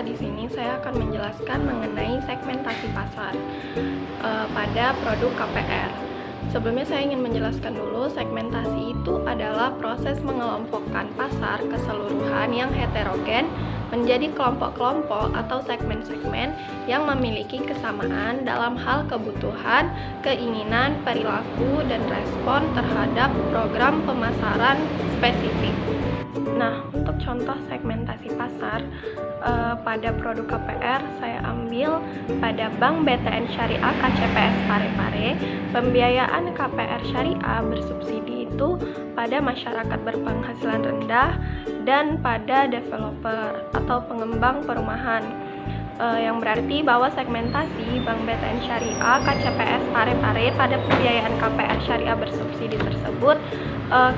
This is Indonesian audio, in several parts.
di sini saya akan menjelaskan mengenai segmentasi pasar pada produk KPR. Sebelumnya saya ingin menjelaskan dulu, segmentasi itu adalah proses mengelompokkan pasar keseluruhan yang heterogen menjadi kelompok-kelompok atau segmen-segmen yang memiliki kesamaan dalam hal kebutuhan, keinginan, perilaku, dan respon terhadap program pemasaran spesifik. Nah, untuk contoh segmentasi pasar pada produk KPR, saya ambil pada Bank BTN Syariah KCPS Parepare. Pembiayaan KPR Syariah bersubsidi itu pada masyarakat berpenghasilan rendah dan pada developer atau pengembang perumahan. Yang berarti bahwa segmentasi Bank BTN Syariah KCPS Parepare pada pembiayaan KPR Syariah bersubsidi tersebut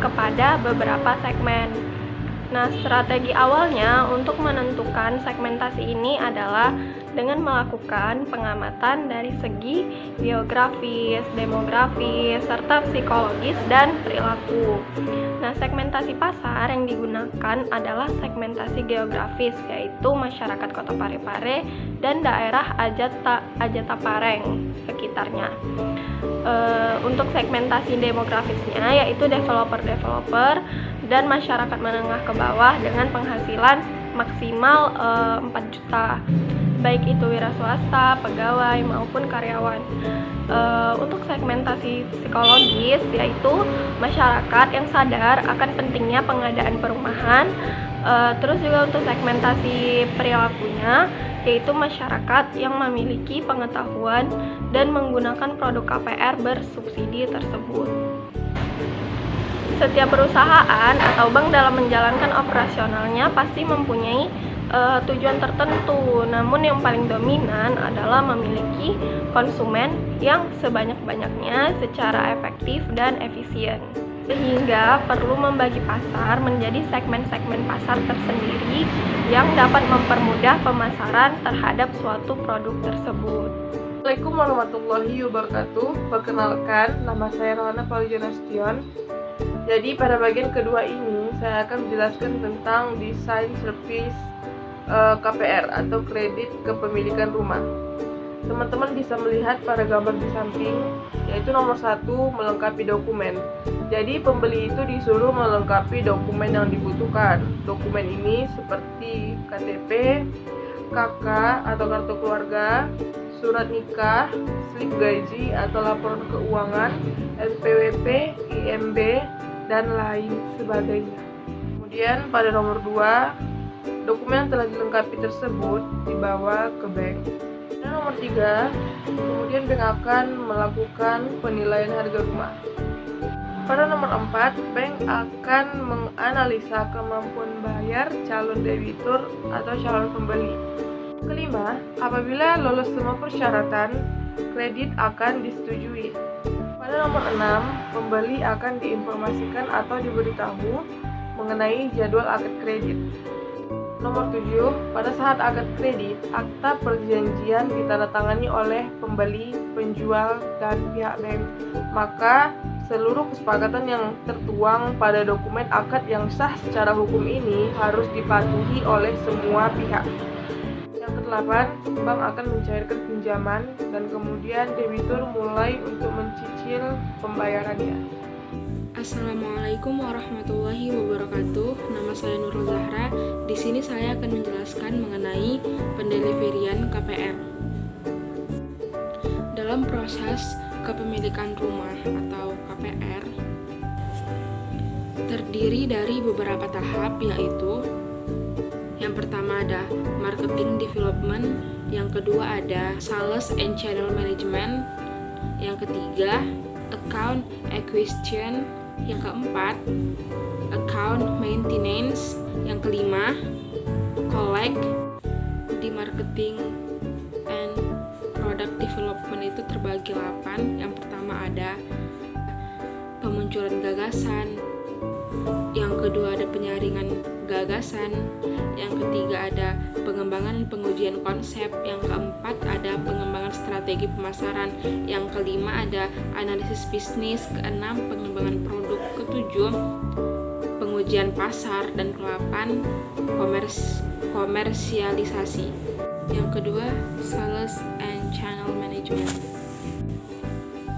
kepada beberapa segmen. Nah, strategi awalnya untuk menentukan segmentasi ini adalah dengan melakukan pengamatan dari segi geografis, demografis, serta psikologis dan perilaku. Nah, segmentasi pasar yang digunakan adalah segmentasi geografis, yaitu masyarakat Kota Parepare dan daerah Ajatapareng sekitarnya. Untuk segmentasi demografisnya yaitu developer-developer dan masyarakat menengah ke bawah dengan penghasilan maksimal 4 juta, baik itu wira swasta, pegawai maupun karyawan. Untuk segmentasi psikologis yaitu masyarakat yang sadar akan pentingnya pengadaan perumahan. Terus juga untuk segmentasi perilakunya yaitu masyarakat yang memiliki pengetahuan dan menggunakan produk KPR bersubsidi tersebut. Setiap perusahaan atau bank dalam menjalankan operasionalnya pasti mempunyai tujuan tertentu, namun yang paling dominan adalah memiliki konsumen yang sebanyak-banyaknya secara efektif dan efisien. Sehingga perlu membagi pasar menjadi segmen-segmen pasar tersendiri yang dapat mempermudah pemasaran terhadap suatu produk tersebut. Assalamualaikum warahmatullahi wabarakatuh. Perkenalkan, nama saya Rohana Fauzia Nasution. Jadi pada bagian kedua ini saya akan menjelaskan tentang desain service KPR atau kredit kepemilikan rumah. Teman-teman bisa melihat pada gambar di samping, yaitu nomor 1, melengkapi dokumen. Jadi pembeli itu disuruh melengkapi dokumen yang dibutuhkan. Dokumen ini seperti KTP, KK atau kartu keluarga, surat nikah, slip gaji atau laporan keuangan, NPWP, IMB, dan lain sebagainya. Kemudian pada nomor 2, dokumen yang telah dilengkapi tersebut dibawa ke bank. Dan nomor 3, kemudian bank akan melakukan penilaian harga rumah. Pada nomor 4, bank akan menganalisa kemampuan bayar calon debitur atau calon pembeli. Kelima, apabila lolos semua persyaratan, kredit akan disetujui. Pada nomor 6, pembeli akan diinformasikan atau diberitahu mengenai jadwal akad kredit. Nomor 7, pada saat akad kredit, akta perjanjian ditandatangani oleh pembeli, penjual, dan pihak bank. Maka seluruh kesepakatan yang tertuang pada dokumen akad yang sah secara hukum ini harus dipatuhi oleh semua pihak. Yang ke-8, bank akan mencairkan pinjaman dan kemudian debitur mulai untuk mencicil pembayarannya. Assalamualaikum warahmatullahi wabarakatuh. Nama saya Nurul Zahra. Di sini saya akan menjelaskan mengenai pendeliverian KPR. Dalam proses kepemilikan rumah atau KPR terdiri dari beberapa tahap, yaitu yang pertama ada marketing development, yang kedua ada sales and channel management, yang ketiga account acquisition, yang keempat account maintenance, yang kelima collect. Di marketing and product development itu terbagi 8. Yang pertama ada pemunculan gagasan, yang kedua ada penyaringan gagasan, yang ketiga ada pengembangan dan pengujian konsep, yang keempat ada pengembangan strategi pemasaran, yang kelima ada analisis bisnis, keenam pengembangan produk, ketujuh pengujian pasar, dan ke-8 komersialisasi. Yang kedua, sales and channel management.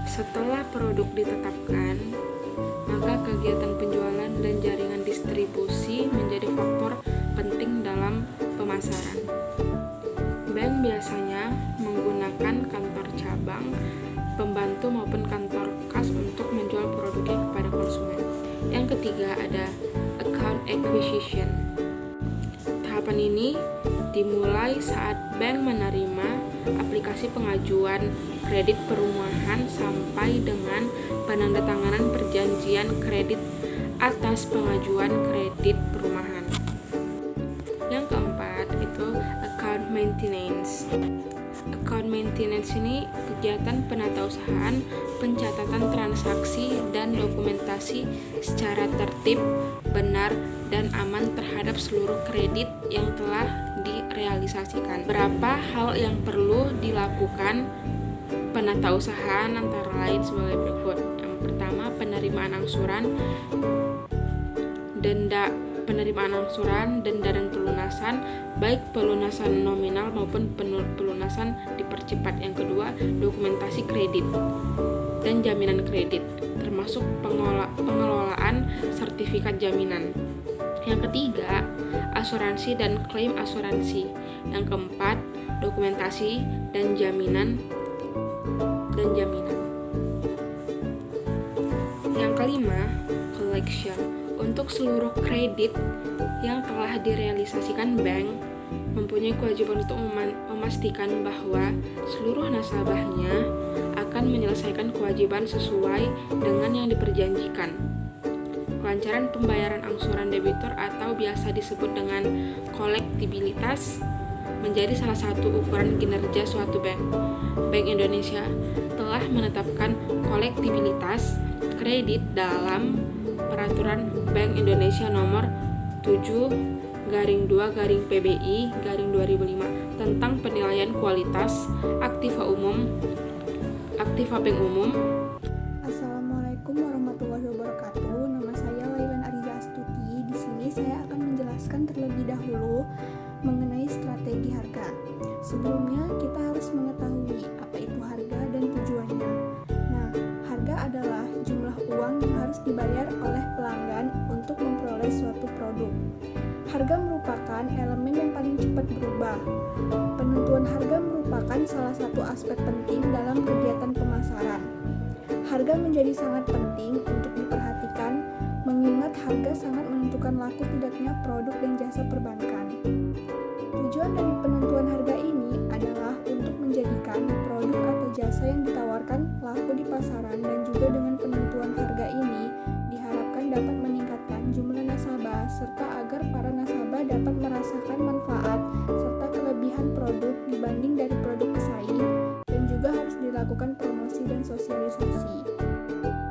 Setelah produk ditetapkan, maka kegiatan penjualan dan jaringan distribusi menjadi faktor penting dalam pemasaran. Bank biasanya menggunakan kantor cabang, pembantu maupun kantor kas untuk menjual produknya kepada konsumen. Yang ketiga ada account acquisition. Tahapan ini dimulai saat bank menerima aplikasi pengajuan kredit perumahan sampai dengan penandatanganan perjanjian kredit atas pengajuan kredit perumahan. Yang keempat itu account maintenance. Account maintenance ini kegiatan penatausahaan, pencatatan transaksi dan dokumentasi secara tertib, benar, dan aman terhadap seluruh kredit yang telah direalisasikan. Berapa hal yang perlu dilakukan penatausahaan antara lain sebagai berikut. Yang pertama, penerimaan angsuran, denda dan pelunasan, baik pelunasan nominal maupun pelunasan dipercepat. Yang kedua, dokumentasi kredit dan jaminan kredit, termasuk pengelolaan sertifikat jaminan. Yang ketiga, asuransi dan klaim asuransi. Yang keempat, dokumentasi dan jaminan. Yang kelima, collection. Untuk seluruh kredit yang telah direalisasikan, bank mempunyai kewajiban untuk memastikan bahwa seluruh nasabahnya akan menyelesaikan kewajiban sesuai dengan yang diperjanjikan. Kelancaran pembayaran angsuran debitur atau biasa disebut dengan kolektibilitas menjadi salah satu ukuran kinerja suatu bank. Bank Indonesia telah menetapkan kolektibilitas kredit dalam Peraturan Bank Indonesia Nomor 7/2/PBI/2005 tentang penilaian kualitas aktiva bank umum. Assalamualaikum warahmatullahi wabarakatuh. Nama saya Lailan Ariza Astuti. Di sini saya akan menjelaskan terlebih dahulu mengenai strategi harga. Sebelumnya kita harus mengetahui apa itu harga dan tujuannya. Nah, harga adalah jumlah uang yang harus dibayar oleh pelanggan untuk memperoleh suatu produk. Harga merupakan elemen yang paling cepat berubah. Penentuan harga merupakan salah satu aspek penting dalam kegiatan pemasaran. Harga menjadi sangat penting untuk diperhatikan, mengingat harga sangat menentukan laku tidaknya produk dan jasa perbankan. Tujuan dari penentuan harga ini adalah untuk menjadikan produk atau jasa yang ditawarkan laku di pasaran, dan juga dengan penentuan harga ini diharapkan dapat meningkatkan jumlah nasabah serta agar para nasabah dapat merasakan manfaat serta kelebihan produk dibanding dari produk pesaing, dan juga harus dilakukan promosi dan sosialisasi.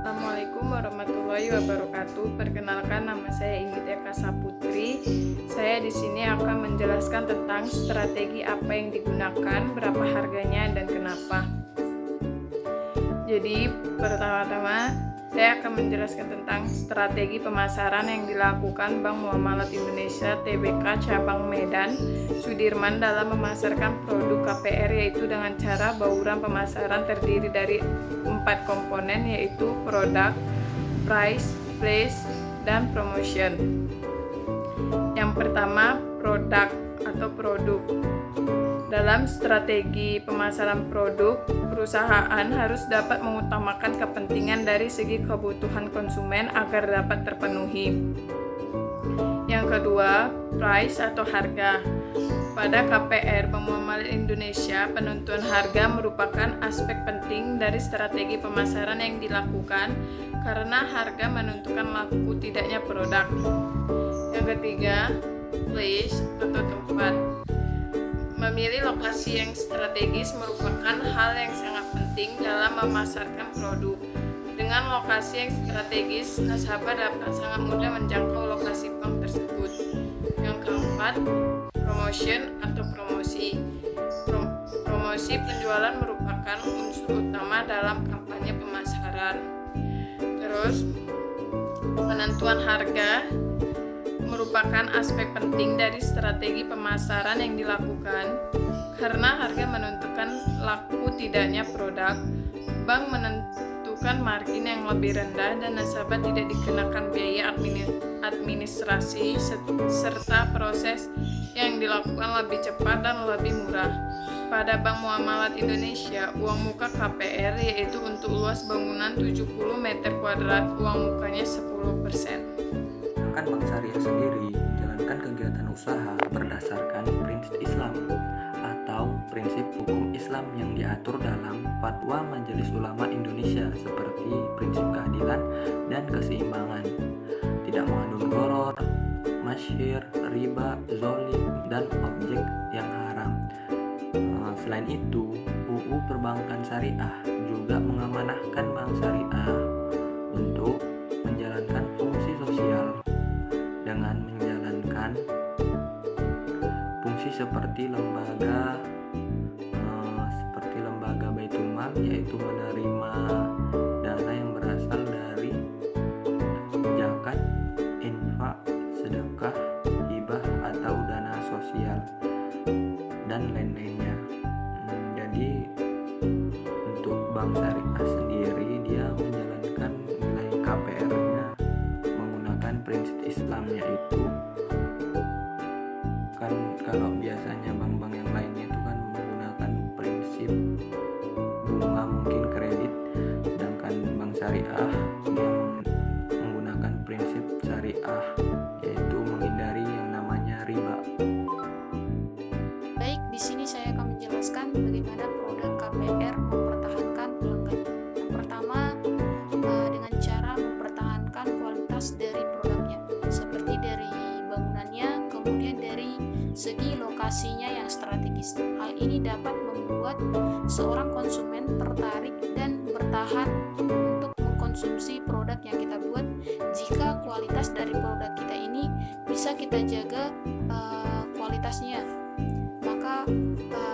Assalamualaikum warahmatullahi wabarakatuh. Perkenalkan, nama saya Ingrid Eka Saputri. Saya di sini akan menjelaskan tentang strategi apa yang digunakan, berapa harganya, dan kenapa. Jadi, pertama-tama saya akan menjelaskan tentang strategi pemasaran yang dilakukan Bank Muamalat Indonesia Tbk Cabang Medan Sudirman dalam memasarkan produk KPR, yaitu dengan cara bauran pemasaran terdiri dari 4 komponen, yaitu produk, price, place, dan promotion. Yang pertama, produk atau produk. Dalam strategi pemasaran produk, perusahaan harus dapat mengutamakan kepentingan dari segi kebutuhan konsumen agar dapat terpenuhi. Yang kedua, price atau harga. Pada KPR Bank Muamalat Indonesia, penentuan harga merupakan aspek penting dari strategi pemasaran yang dilakukan karena harga menentukan laku tidaknya produk. Yang ketiga, place atau tempat. Memilih lokasi yang strategis merupakan hal yang sangat penting dalam memasarkan produk. Dengan lokasi yang strategis, nasabah dapat sangat mudah menjangkau lokasi bank tersebut. Yang keempat, promotion atau promosi. Promosi penjualan merupakan unsur utama dalam kampanye pemasaran. Terus, penentuan harga. merupakan aspek penting dari strategi pemasaran yang dilakukan. Karena harga menentukan laku tidaknya produk, bank menentukan margin yang lebih rendah dan nasabah tidak dikenakan biaya administrasi serta proses yang dilakukan lebih cepat dan lebih murah. Pada Bank Muamalat Indonesia, uang muka KPR yaitu untuk luas bangunan 70 meter kuadrat, uang mukanya 10%. Sedangkan Bank Syariah sendiri menjalankan kegiatan usaha berdasarkan prinsip Islam atau prinsip hukum Islam yang diatur dalam Fatwa Majelis Ulama Indonesia seperti prinsip keadilan dan keseimbangan, tidak mengandung gharar, masyhir, riba, zolim, dan objek yang haram. Selain itu, UU Perbankan Syariah juga mengamanahkan Bank Syariah untuk menjalankan fungsi sosial dengan menjalankan fungsi seperti lembaga Baitul Mal, yaitu menerima dana yang berasal dari zakat, infak, sedekah, hibah atau dana sosial dan lain-lainnya. Jadi untuk Bank Syariah sendiri dia menjalankan nilai KPR-nya menggunakan prinsip Islam, yaitu kan kalau biasanya bank-bank yang lainnya itu kan menggunakan prinsip bunga mungkin kredit, sedangkan Bank Syariah yang menggunakan prinsip syariah yaitu menghindari yang namanya riba. Baik, di sini saya akan menjelaskan bagaimana produk KPR mempertahankan pelanggannya. Yang pertama, dengan cara mempertahankan kualitas dari produknya, seperti dari bangunannya, kemudian dari segi lokasinya yang strategis. Hal ini dapat membuat seorang konsumen tertarik dan bertahan untuk mengkonsumsi produk yang kita buat jika kualitas dari produk kita ini bisa kita jaga kualitasnya. Maka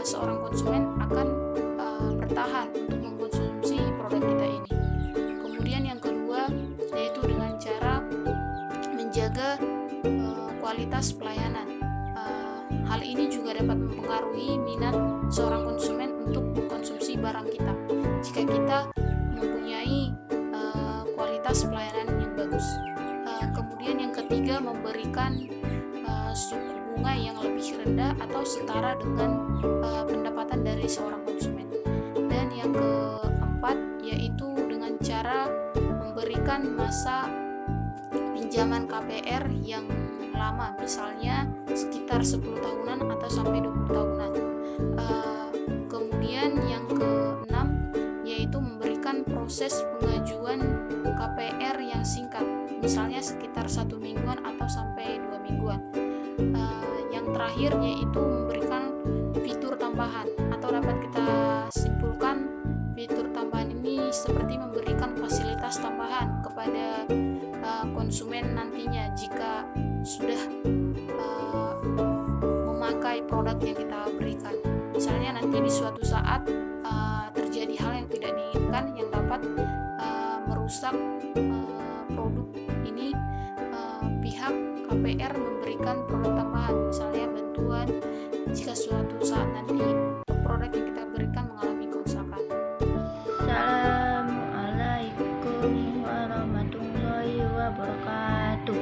seorang konsumen akan bertahan untuk mengkonsumsi produk kita ini. Kemudian yang kedua yaitu dengan cara menjaga kualitas pelayanan. Hal ini juga dapat mempengaruhi minat seorang konsumen untuk mengkonsumsi barang kita. Jika kita mempunyai kualitas pelayanan yang bagus. Kemudian yang ketiga memberikan suku bunga yang lebih rendah atau setara dengan pendapatan dari seorang konsumen. Dan yang keempat yaitu dengan cara memberikan masa pinjaman KPR yang lama, misalnya sekitar 10 tahunan atau sampai 20 tahunan. Kemudian yang keenam yaitu memberikan proses pengajuan KPR yang singkat, misalnya sekitar 1 mingguan atau sampai 2 mingguan. Yang terakhir yaitu memberikan fitur tambahan, atau dapat kita simpulkan fitur tambahan ini seperti memberikan fasilitas tambahan kepada konsumen nantinya jika sudah memakai produk yang kita berikan. Misalnya nanti di suatu saat terjadi hal yang tidak diinginkan yang dapat merusak produk ini, pihak KPR memberikan produk tambahan, misalnya bantuan jika suatu saat nanti produk yang kita berikan mengalami kerusakan. Assalamualaikum warahmatullahi wabarakatuh.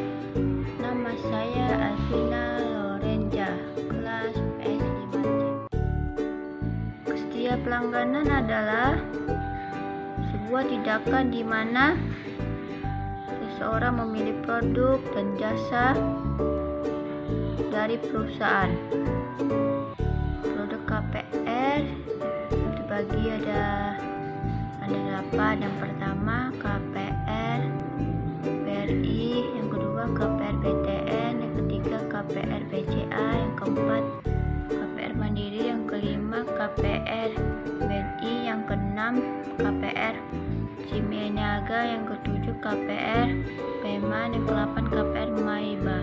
Nama saya Alvina Lorenza, kelas PS5C. Setia pelangganan adalah sebuah tindakan di mana seseorang memilih produk dan jasa dari perusahaan. Produk KPR dibagi ada 8. Yang pertama KPR BRI, yang kedua KPR BTN, yang ketiga KPR BCA, yang keempat KPR Mandiri, yang kelima KPR BNI, yang keenam KPR Cimeniaga, yang ketujuh KPR Peman, yang ke-8 KPR Maiba.